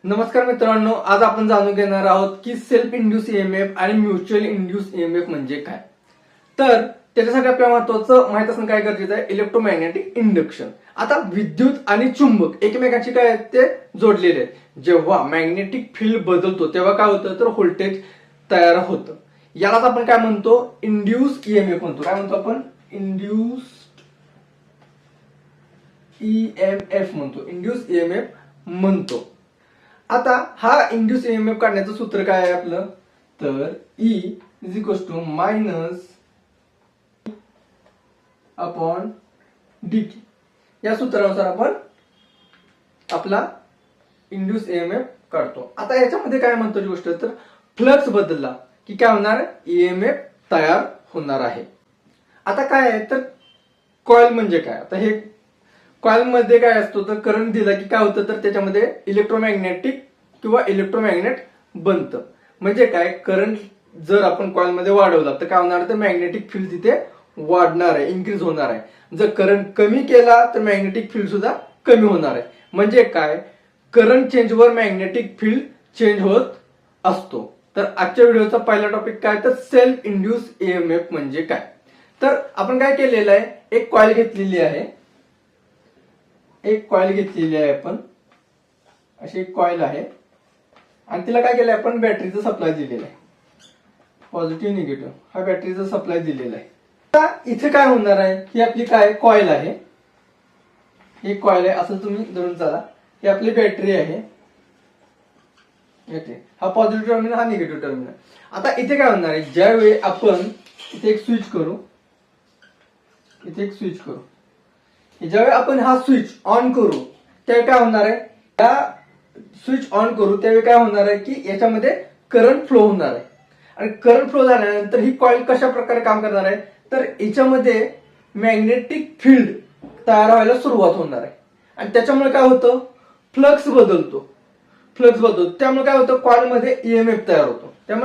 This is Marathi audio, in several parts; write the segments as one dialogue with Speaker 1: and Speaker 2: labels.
Speaker 1: नमस्कार मित्रांनो, आज आपण जाणून घेणार आहोत की सेल्फ इंड्यूस ईएमएफ आणि म्युच्युअल इंड्यूस ईएमएफ म्हणजे काय. तर त्याच्यासाठी आपल्याला महत्वाचं माहित असणं काय गरजेचं आहे, इलेक्ट्रोमॅग्नेटिक इंडक्शन. आता विद्युत आणि चुंबक एकमेकांशी काय आहेत ते जोडलेले आहेत. जेव्हा मॅग्नेटिक फील्ड बदलतो तेव्हा काय होतं तर व्होल्टेज तयार होतं. यालाच आपण काय म्हणतो, इंड्यूस ईएमएफ म्हणतो. काय म्हणतो आपण, इंड्यूस्ड ईएमएफ म्हणतो, इंड्यूस ईएमएफ म्हणतो. आता हा इंड्यूस ईएमएफ काढण्याचं सूत्र काय आहे आपलं, तर E is equal to minus upon dt. या सूत्रानुसार आपण आपला इंड्यूस ईएमएफ काढतो. आता याच्यामध्ये काय म्हणतो गोष्ट, तर फ्लक्स बदलला की काय होणार, ईएमएफ तयार होणार आहे. आता काय आहे तर कॉइल म्हणजे काय, आता हे कॉइल मध्ये काय असतो तर करंट दिला की काय होतं तर त्याच्यामध्ये इलेक्ट्रोमॅग्नेटिक किंवा इलेक्ट्रोमॅग्नेट बनतं. म्हणजे काय, करंट जर आपण कॉइल मध्ये वाढवला तर काय होणार, तर मॅग्नेटिक फील्ड तिथे वाढणार आहे, इन्क्रीज होणार आहे. जर करंट कमी केला तर मॅग्नेटिक फील्ड सुद्धा कमी होणार आहे. म्हणजे काय, करंट चेंजवर मॅग्नेटिक फील्ड चेंज होत असतो. तर आजच्या व्हिडिओचा पहिला टॉपिक काय, तर सेल्फ इंड्यूस ईएमएफ म्हणजे काय. तर आपण काय केलेलं आहे, एक कॉइल घेतलेली आहे, आपण अशी एक कॉइल आहे आणि तिला काय केलंय आपण, बॅटरीचा सप्लाय दिलेला आहे, पॉझिटिव्ह निगेटिव्ह हा बॅटरीचा सप्लाय दिलेला आहे. आता इथे काय होणार आहे, ही आपली काय कॉइल आहे, ही कॉइल आहे असं तुम्ही धरून चाला. ही आपली बॅटरी आहे, हा पॉझिटिव्ह टर्मिनल हा निगेटिव्ह टर्मिनल. आता इथे काय होणार आहे, ज्यावेळी आपण इथे एक स्विच करू, ज्यावेळी आपण हा स्विच ऑन करू त्यावेळी काय होणार आहे, या स्विच ऑन करू त्यावेळी काय होणार आहे की याच्यामध्ये करंट फ्लो होणार आहे. आणि करंट फ्लो झाल्यानंतर ही कॉइल कशा प्रकारे काम करणार आहे, तर याच्यामध्ये मॅग्नेटिक फील्ड तयार व्हायला सुरुवात होणार आहे. आणि त्याच्यामुळे काय होतं, फ्लक्स बदलतो. त्यामुळे काय होतं, कॉइलमध्ये ईएमएफ तयार होतो. आणि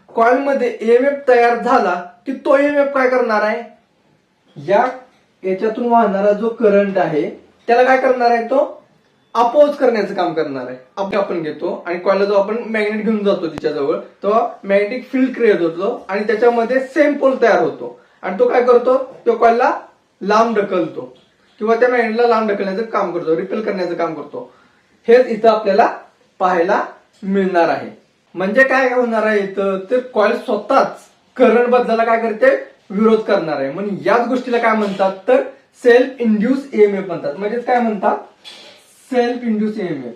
Speaker 1: कॉइलमध्ये ईएमएफ तयार झाला की तो ईएमएफ काय करणार आहे, याच्यातून वाहणारा जो करंट आहे त्याला काय करणार आहे, तो अपोज करण्याचं काम करणार आहे. आपण घेतो आणि कॉइलला जो आपण मॅग्नेट घेऊन जातो तिच्याजवळ, तेव्हा मॅग्नेटिक फील्ड क्रिएट होतो आणि त्याच्यामध्ये सेम पोल तयार होतो. आणि तो काय करतो, तो कॉइलला लांब ढकलतो किंवा त्या मॅग्नेटला लांब ढकलण्याचं काम करतो, रिपेल करण्याचं काम करतो. हेच इथं आपल्याला पाहायला मिळणार आहे. म्हणजे काय होणार आहे इथं, तर कॉइल स्वतःच करंट बदलायला काय करते, विरोध करणार आहे. म्हणून याच गोष्टीला काय म्हणतात, तर सेल्फ इंड्यूस ईएमएफ म्हणतात. म्हणजे काय म्हणतात, सेल्फ इंड्यूस ईएमएफ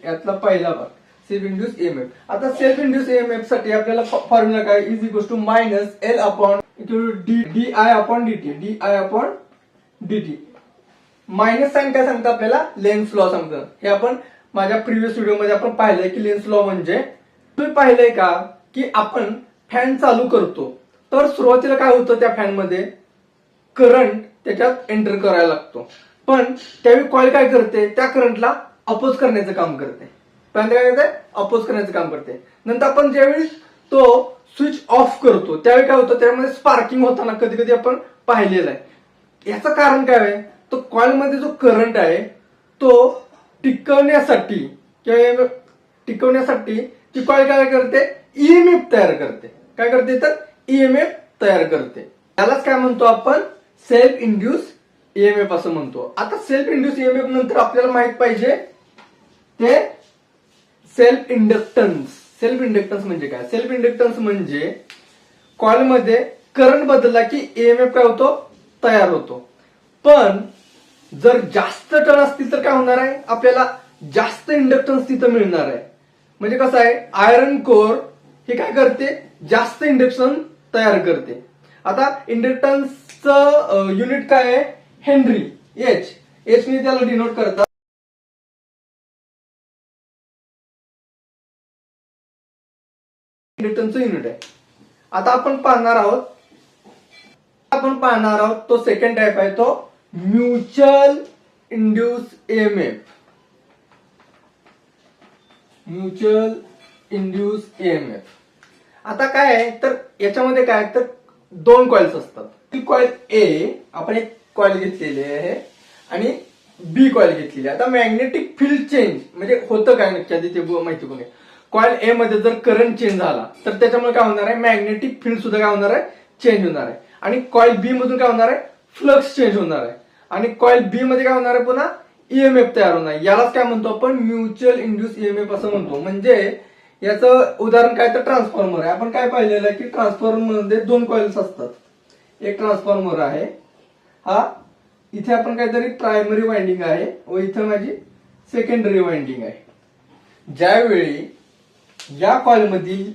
Speaker 1: यातला पहिला भाग सेल्फ इंड्यूस ईएमएफ. आता सेल्फ इंड्यूस ईएमएफ साठी आपल्याला फॉर्म्युला काय, is equal to minus L upon D I upon dt. Minus sign काय सांगतं आपल्याला, लेन्स लॉ सांगतं. हे आपण माझ्या प्रिव्हियस व्हिडिओ मध्ये आपण पाहिलंय की लेन्स लॉ म्हणजे, तुम्ही पाहिलंय का की आपण फॅन चालू करतो तर सुरुवातीला काय होतं, त्या फॅन मध्ये करंट त्याच्यात एंटर करायला लागतो. पण त्यावेळी कॉइल काय करते, त्या करंटला अपोज करण्याचं काम करते. नंतर आपण ज्यावेळी तो स्विच ऑफ करतो त्यावेळी काय होतं, त्यामध्ये स्पार्किंग होताना कधी कधी आपण पाहिलेलं आहे. याचं कारण काय आहे, तो कॉइल मध्ये जो करंट आहे तो टिकवण्यासाठी ती कॉइल काय करते, ईएमएफ तयार करते. त्यालाच काय म्हणतो आपण, सेल्फ इंड्यूस ईएमएफ असं म्हणतो. आता सेल्फ इंड्यूस ईएमएफ नंतर आपल्याला माहित पाहिजे ते सेल्फ इंडक्टन्स म्हणजे काय. सेल्फ इंडक्टन्स म्हणजे कॉइल मध्ये करंट बदलला की ईएमएफ काय होतो, तयार होतो. पण जर जास्त टर्न असतील तर काय होणार आहे, आपल्याला जास्त इंडक्टन्स तिथं मिळणार आहे. म्हणजे कसं आहे, आयरन कोर हे काय करते, जास्त इंडक्शन तयार करते. आता इंडक्टन्सचं युनिट काय आहे, हेनरी. एच ने त्याला डिनोट करतात. इंडक्टन्सचं युनिट आहे. आता आपण पाहणार आहोत तो सेकंड टाइप आहे, तो म्युच्युअल इंड्यूस ईएमएफ. आता काय आहे तर याच्यामध्ये काय तर दोन कॉइल्स असतात. कॉइल ए आपण एक कॉइल घेतलेली आहे आणि बी कॉइल घेतलेली आहे. आता मॅग्नेटिक फील्ड चेंज म्हणजे होतं काय नक्की आधी ते माहिती बघूया. कॉइल ए मध्ये जर करंट चेंज झाला तर त्याच्यामुळे काय होणार आहे, मॅग्नेटिक फील्ड सुद्धा काय होणार आहे, चेंज होणार आहे. आणि कॉइल बी मधून काय होणार आहे, फ्लक्स चेंज होणार आहे. आणि कॉइल बी मध्ये काय होणार आहे, पुन्हा ईएमएफ तयार होणार आहे. यालाच काय म्हणतो आपण, म्युच्युअल इंड्यूस ईएमएफ असं म्हणतो. म्हणजे याचं उदाहरण काय तर ट्रान्सफॉर्मर आहे. आपण काय पाहिलेलं आहे की ट्रान्सफॉर्मर मध्ये 2 कॉइल्स असतात. एक ट्रान्सफॉर्मर आहे हा, इथे आपण काहीतरी प्रायमरी वाइंडिंग आहे व इथं माझी सेकंडरी वाइंडिंग आहे. ज्यावेळी या कॉइल मधील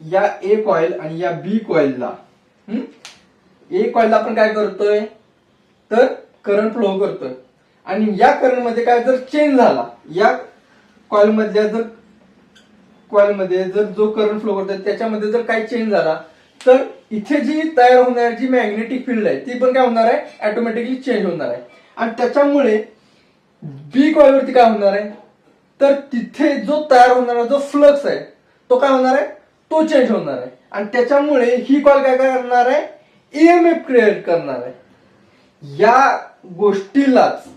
Speaker 1: या ए कॉइल आणि या बी कॉइलला ए कॉइलला आपण काय करतोय तर करंट फ्लो करतोय. आणि या करंट मध्ये काय जर चेंज झाला, या कॉइल मध्ये जर जो करंट फ्लो करतोय त्याच्यामध्ये जर काही चेंज झाला तर इथे जी तयार होणारी जी मॅग्नेटिक फील्ड आहे ती पण काय होणार आहे, ऑटोमॅटिकली चेंज होणार आहे. आणि त्याच्यामुळे बी कॉइल वरती काय होणार आहे तर तिथे जो तयार होणारा जो फ्लक्स आहे तो काय होणार आहे, तो चेंज होणार आहे. आणि त्याच्यामुळे ही कॉइल काय करणार आहे, ईएमएफ क्रिएट करणार आहे. या गोष्टीलाच,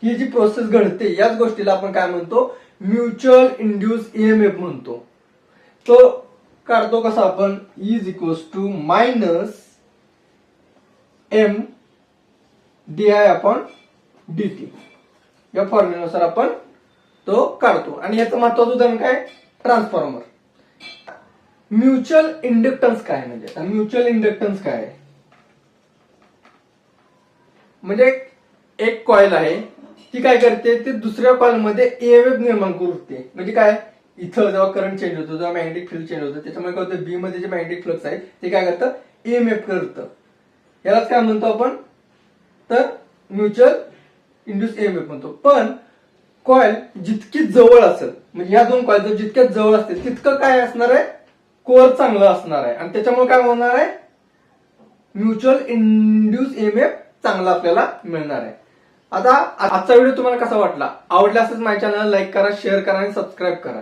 Speaker 1: ही जी प्रोसेस घडते याच गोष्टीला आपण काय म्हणतो, म्युच्युअल इंड्यूस ईएमएफ म्हणतो. तो काढतो कसा आपण, is equals to minus M D I upon D T, या फॉर्म्युल्यानुसार आपण तो काढतो. आणि याचं महत्वाचं उदाहरण काय, ट्रान्सफॉर्मर. म्युच्युअल इंडक्टन्स काय म्हणजे, म्युच्युअल इंडक्टन्स काय आहे म्हणजे एक कॉइल आहे ती काय करते, ते दुसऱ्या कॉइल मध्ये ईएमएफ निर्माण करते. म्हणजे काय, इथं जेव्हा करंट चेंज होतो, जेव्हा मॅग्नेटिक फील्ड चेंज होतं, त्याच्यामुळे काय होतं, बी मध्ये जे मॅग्नेटिक फ्लक्स आहे ते काय करतं, ईएमएफ करतं. यालाच काय म्हणतो आपण तर म्युच्युअल इंड्यूस ईएमएफ म्हणतो. पण कॉइल जितकी जवळ असेल, म्हणजे या 2 कॉइल जितक्या जवळ असतील तितकं काय असणार आहे, कोअर चांगलं असणार आहे. आणि त्याच्यामुळे काय होणार आहे, म्युच्युअल इंड्यूस ईएमएफ चांगला आपल्याला मिळणार आहे. आता आजचा व्हिडिओ तुम्हाला कसा वाटला, आवडला असेल माझ्या चॅनलला लाईक करा, शेअर करा आणि सबस्क्राईब करा.